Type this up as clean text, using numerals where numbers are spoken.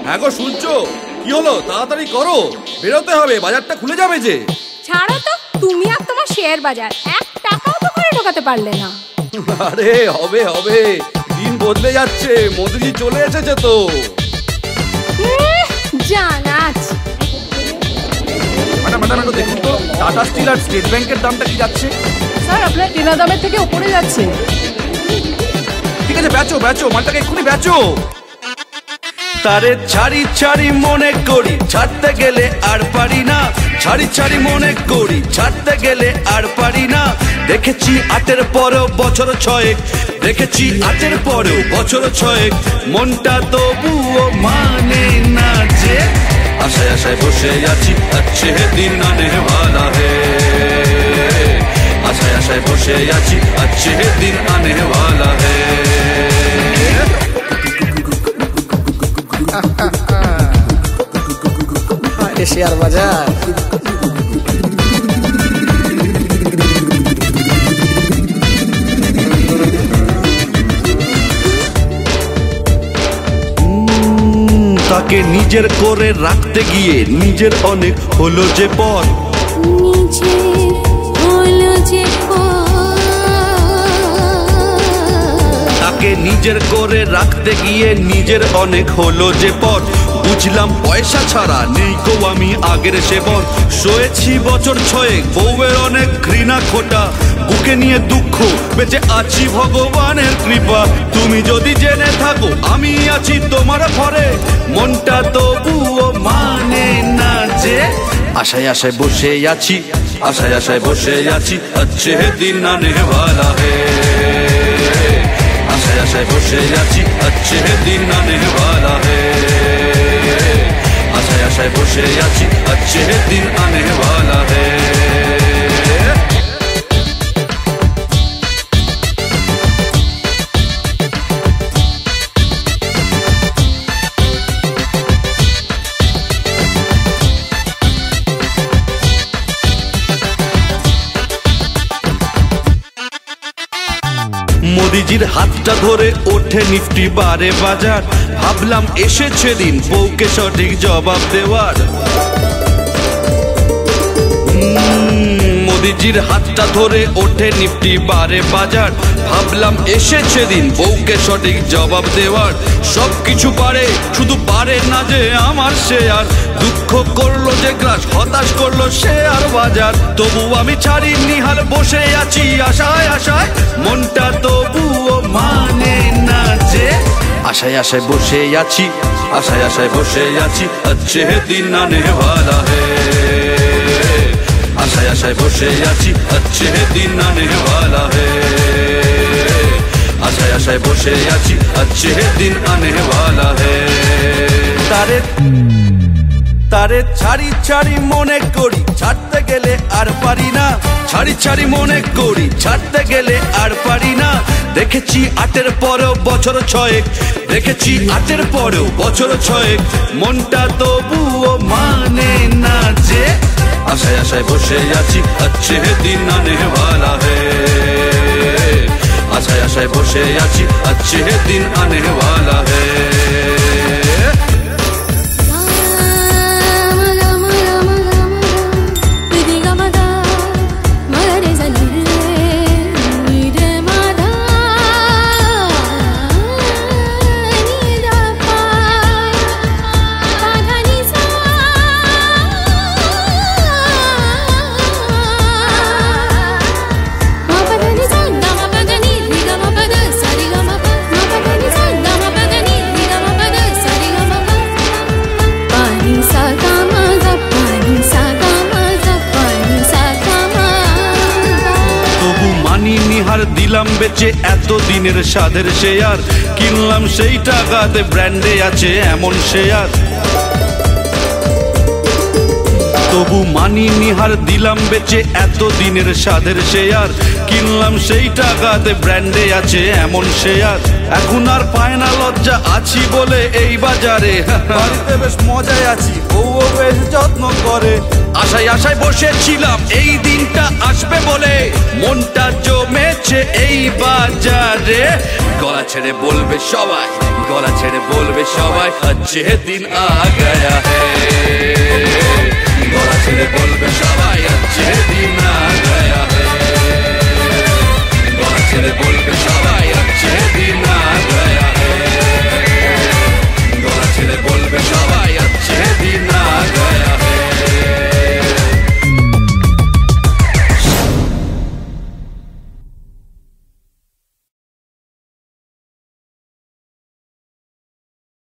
হ্যাঁ গো শুনছো? কি হলো? তাড়াতাড়ি করো, বেরোতে হবে, বাজারটা খুলে যাবে যে। ছাড়ো তো, তুমি আর তোমার শেয়ার বাজার 1 টাকাও তো করে ঢোকাতে পারলে না। আরে হবে হবে, দিন বদলে যাচ্ছে, মোদিজি চলে এসেছে তো। জানাচ। ম্যাডাম দেখুন তো, টাটা স্টিল আর স্টেট ব্যাংকের দামটা কি যাচ্ছে? স্যার আপনার কেনা দামের থেকে উপরে যাচ্ছে। ঠিক আছে, বেচো মালটাকে এক্ষুনি বেচো। তারে ছাড়ি ছাড়ি মনে করি, ছাড়তে গেলে আর পারি না। ছাড়ি ছাড়ি মনে করি, ছাড়তে গেলে আর পারি না। দেখেছি 8-এর পরেও বছর 6, দেখেছি 8-এর পরেও বছর 6, মনটা তবুও মানে না যে। আশায় আশায় বসে আছি, अच्छे दिन आने वाला है। আশায় আশায় বসে আছি, अच्छे दिन आने वाला है। শেয়ার বাজার তাকে নিজের করে রাখতে গিয়ে নিজের অনেক হলো যে পর। তাকে নিজের করে রাখতে গিয়ে নিজের অনেক হলো যে পর। বুঝলাম পয়সা ছাড়া নেই গো আমি আগের সেবর। সয়েছি বছর 6, বউয়ের অনেক ঘৃণা খোটা। বুকে নিয়ে দুঃখ, বেঁচে আছি ভগবানের কৃপা। তুমি যদি জেনে থাকো আমি আছি তোমার ঘরে, মনটা তবুও মানে না যে। আশায় আশায় বসে আছি, আশায় আশায় বসে আছি, अच्छे दिन आने वाला है। আশায় আশায় বসে আছি, अच्छे दिन आने वाला है। আশায় আশায় বসে আছি, अच्छे दिन आने वाला है। মোদিজির হাতটা ধরে ওঠে নিফটি বারে বাজার। ভাবলাম এসেছে দিন বউকে সঠিক জবাব দেওয়ার। মোদিজির হাতটা ধরে ওঠে নিফটি বারে বাজার। ভাবলাম এসেছে দিন বউকে সঠিক জবাব দেওয়ার। সবকিছু পারে, শুধু পারে না যে আমার শেয়ার। দুঃখ করলো যে গ্রাস, হতাশ করলো শেয়ার বাজার। তবু আমি ছাড়িনি হাল, বসে আছি আশায় আশায়, মনটা তবুও মানে না যে। আশায় আশায় বসে আছি, আশায় আশায় বসে আছি, अच्छे दिन आने वाला है। আশায় আশায় বসে আছি, अच्छे दिन आने वाला है। আশায় আশায় বসে আছি, अच्छे दिन आने वाला है। তারে ছাড়ি ছাড়ি মনে করি, ছাড়তে গেলে আর পারি না। ছাড়ি ছাড়ি মনে করি, ছাড়তে গেলে আর পারি না। দেখেছি 8-এর পরেও বছর 6, দেখেছি 8-এর পরেও বছর 6, মনটা তবুও মানে না যে। আশায় আশায় বসে আছি, अच्छे दिन आने वाला है। আশায় আশায় বসে আছি, अच्छे दिन आने वाला है। দিলাম বেচে এত দিনের স্বাদের শেয়ার। কিনলাম সেই টাকাতে ব্র্যান্ডে আছে এমন শেয়ার। তবু মানিনি হার, দিলাম বেচে এত দিনের স্বাদের শেয়ার। কিনলাম সেই টাকাতে ব্র্যান্ডে আছে এমন শেয়ার। এখন আর পায় না লজ্জা, আছি বলে এই বাজারে। বাড়িতে বেশ মজায় আছি, বউও বেশ যত্ন করে। আশায় আশায় বসেছিলাম এই দিনটা আসবে বলে, মনটা জমেছে হয়েছে এই বাজারে। গলা ছেড়ে বলবে সবাই, গলা ছেড়ে বলবে সবাই, अच्छे दिन आ गया है।